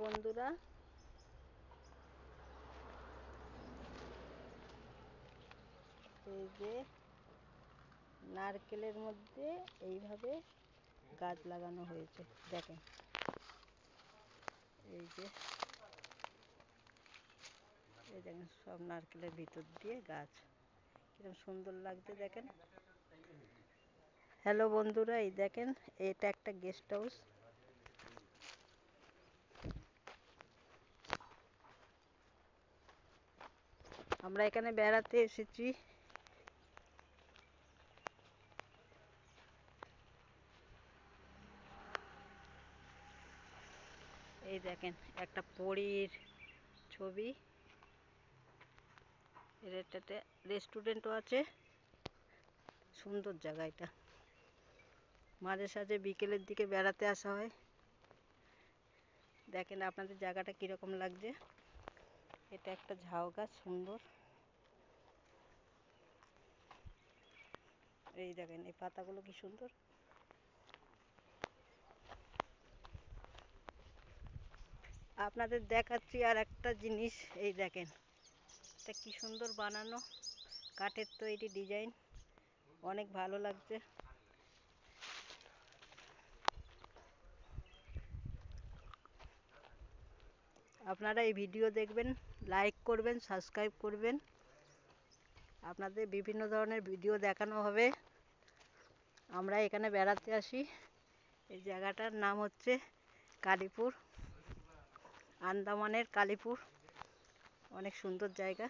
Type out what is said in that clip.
বন্ধুরা, এই যে নারকেলের মধ্যে এইভাবে গাছ লাগানো হয়েছে। দেখেন, এই দেখেন সব নারকেলের ভিতর দিয়ে গাছ, কিরকম সুন্দর লাগছে দেখেন। হ্যালো বন্ধুরা, এই দেখেন, এটা একটা গেস্ট হাউস। আমরা এখানে বেড়াতে এসেছি। এই দেখেন, একটা পরীর ছবি। এর একটাতে রেস্টুরেন্টও আছে। সুন্দর জায়গা এটা। মাঝে সাঝে বিকেলের দিকে বেড়াতে আসা হয়। দেখেন আপনাদের জায়গাটা কিরকম লাগছে। এটা একটা ঝাউ গাছ, সুন্দর। এই দেখেন, এই পাতাগুলো কি সুন্দর। আপনাদের দেখাচ্ছি আর একটা জিনিস। এই দেখেন, এটা কি সুন্দর বানানো, কাঠের তৈরি ডিজাইন, অনেক ভালো লাগছে। আপনারা এই ভিডিও দেখবেন, লাইক করবেন, সাবস্ক্রাইব করবেন। আপনাদের বিভিন্ন ধরনের ভিডিও দেখানো হবে। আমরা এখানে বেড়াতে আসি। এই জায়গাটার নাম হচ্ছে কালীপুর, আন্দামানের কালীপুর। অনেক সুন্দর জায়গা।